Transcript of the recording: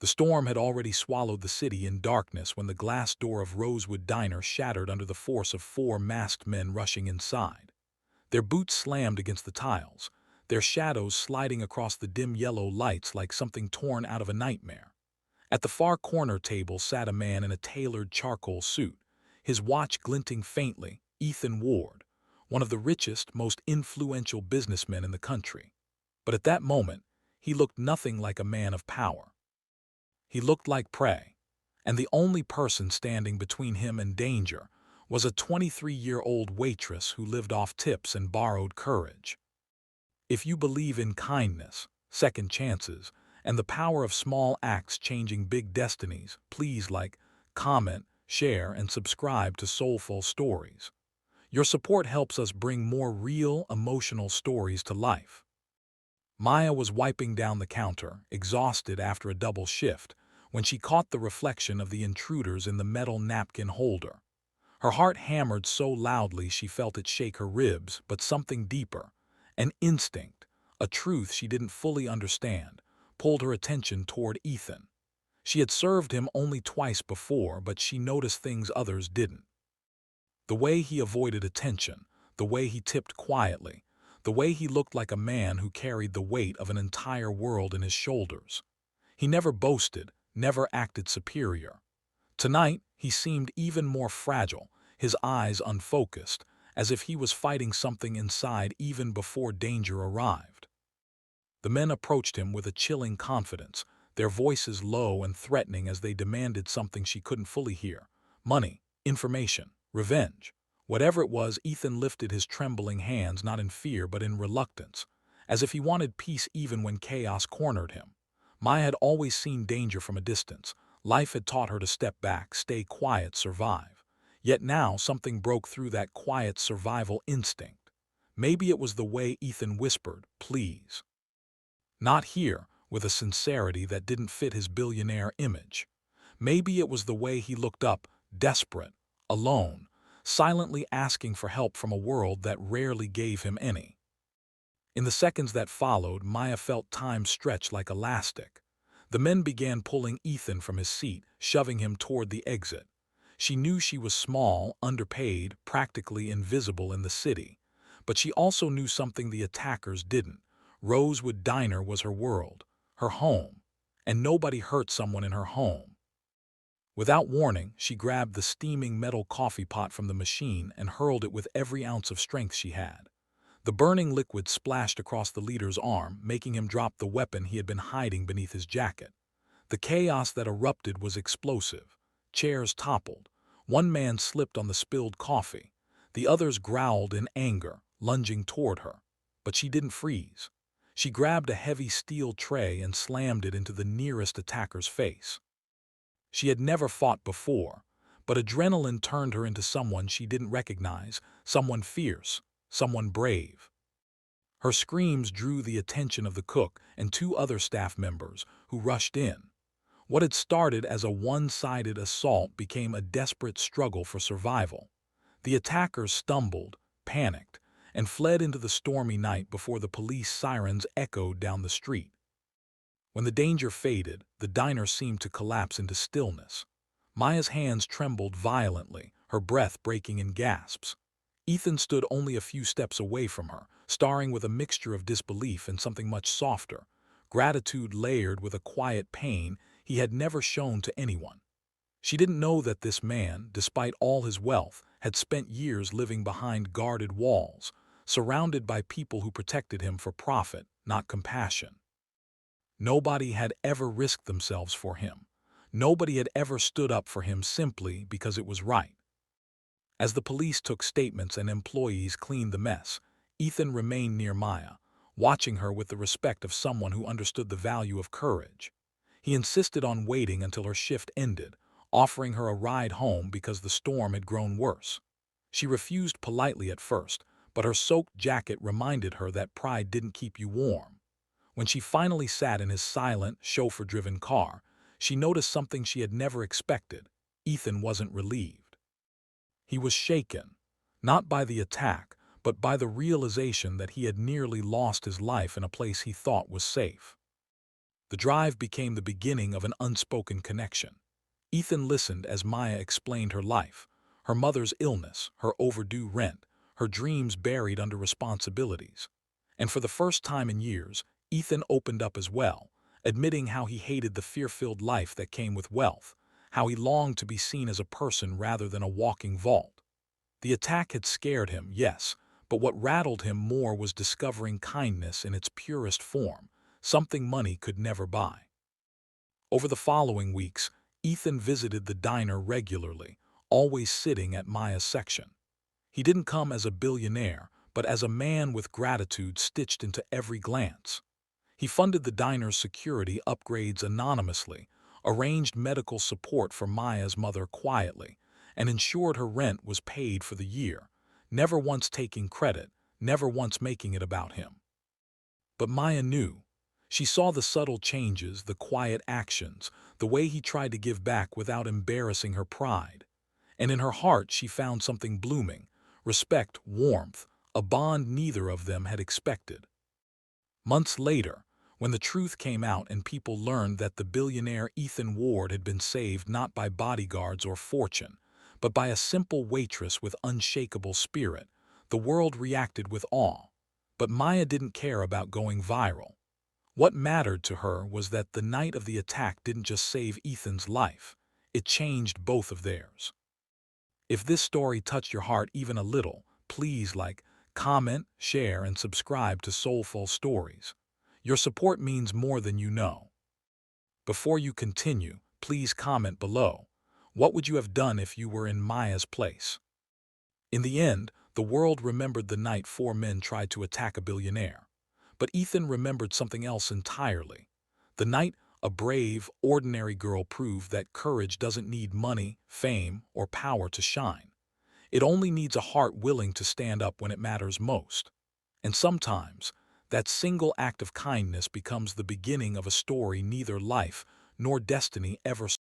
The storm had already swallowed the city in darkness when the glass door of Rosewood Diner shattered under the force of four masked men rushing inside. Their boots slammed against the tiles, their shadows sliding across the dim yellow lights like something torn out of a nightmare. At the far corner table sat a man in a tailored charcoal suit, his watch glinting faintly. Ethan Ward, one of the richest, most influential businessmen in the country. But at that moment, he looked nothing like a man of power. He looked like prey, and the only person standing between him and danger was a 23-year-old waitress who lived off tips and borrowed courage. If you believe in kindness, second chances, and the power of small acts changing big destinies, please like, comment, share, and subscribe to Soulful Stories. Your support helps us bring more real, emotional stories to life. Maya was wiping down the counter, exhausted after a double shift, when she caught the reflection of the intruders in the metal napkin holder. Her heart hammered so loudly she felt it shake her ribs, but something deeper, an instinct, a truth she didn't fully understand, pulled her attention toward Ethan. She had served him only twice before, but she noticed things others didn't. The way he avoided attention, the way he tipped quietly, the way he looked like a man who carried the weight of an entire world in his shoulders. He never boasted, never acted superior. Tonight, he seemed even more fragile, his eyes unfocused, as if he was fighting something inside even before danger arrived. The men approached him with a chilling confidence, their voices low and threatening as they demanded something she couldn't fully hear. Money, information, revenge. Whatever it was, Ethan lifted his trembling hands not in fear but in reluctance, as if he wanted peace even when chaos cornered him. Maya had always seen danger from a distance. Life had taught her to step back, stay quiet, survive. Yet now something broke through that quiet survival instinct. Maybe it was the way Ethan whispered, "Please." Not here, with a sincerity that didn't fit his billionaire image. Maybe it was the way he looked up, desperate, alone, silently asking for help from a world that rarely gave him any. In the seconds that followed, Maya felt time stretch like elastic. The men began pulling Ethan from his seat, shoving him toward the exit. She knew she was small, underpaid, practically invisible in the city. But she also knew something the attackers didn't. Rosewood Diner was her world, her home, and nobody hurt someone in her home. Without warning, she grabbed the steaming metal coffee pot from the machine and hurled it with every ounce of strength she had. The burning liquid splashed across the leader's arm, making him drop the weapon he had been hiding beneath his jacket. The chaos that erupted was explosive. Chairs toppled. One man slipped on the spilled coffee. The others growled in anger, lunging toward her. But she didn't freeze. She grabbed a heavy steel tray and slammed it into the nearest attacker's face. She had never fought before, but adrenaline turned her into someone she didn't recognize, someone fierce, someone brave. Her screams drew the attention of the cook and two other staff members, who rushed in. What had started as a one-sided assault became a desperate struggle for survival. The attackers stumbled, panicked, and fled into the stormy night before the police sirens echoed down the street. When the danger faded, the diner seemed to collapse into stillness. Maya's hands trembled violently, her breath breaking in gasps. Ethan stood only a few steps away from her, staring with a mixture of disbelief and something much softer, gratitude layered with a quiet pain he had never shown to anyone. She didn't know that this man, despite all his wealth, had spent years living behind guarded walls, surrounded by people who protected him for profit, not compassion. Nobody had ever risked themselves for him. Nobody had ever stood up for him simply because it was right. As the police took statements and employees cleaned the mess, Ethan remained near Maya, watching her with the respect of someone who understood the value of courage. He insisted on waiting until her shift ended, offering her a ride home because the storm had grown worse. She refused politely at first, but her soaked jacket reminded her that pride didn't keep you warm. When she finally sat in his silent, chauffeur-driven car, she noticed something she had never expected. Ethan wasn't relieved. He was shaken, not by the attack, but by the realization that he had nearly lost his life in a place he thought was safe. The drive became the beginning of an unspoken connection. Ethan listened as Maya explained her life, her mother's illness, her overdue rent, her dreams buried under responsibilities. And for the first time in years, Ethan opened up as well, admitting how he hated the fear-filled life that came with wealth, how he longed to be seen as a person rather than a walking vault. The attack had scared him, yes, but what rattled him more was discovering kindness in its purest form, something money could never buy. Over the following weeks, Ethan visited the diner regularly, always sitting at Maya's section. He didn't come as a billionaire, but as a man with gratitude stitched into every glance. He funded the diner's security upgrades anonymously, arranged medical support for Maya's mother quietly, and ensured her rent was paid for the year, never once taking credit, never once making it about him. But Maya knew. She saw the subtle changes, the quiet actions, the way he tried to give back without embarrassing her pride. And in her heart she found something blooming, respect, warmth, a bond neither of them had expected. Months later, when the truth came out and people learned that the billionaire Ethan Ward had been saved not by bodyguards or fortune, but by a simple waitress with unshakable spirit, the world reacted with awe. But Maya didn't care about going viral. What mattered to her was that the night of the attack didn't just save Ethan's life, it changed both of theirs. If this story touched your heart even a little, please like, comment, share, and subscribe to Soulful Stories. Your support means more than you know. Before you continue, please comment below. What would you have done if you were in Maya's place? In the end, the world remembered the night four men tried to attack a billionaire. But Ethan remembered something else entirely. The night a brave, ordinary girl proved that courage doesn't need money, fame, or power to shine. It only needs a heart willing to stand up when it matters most. And sometimes, that single act of kindness becomes the beginning of a story neither life nor destiny ever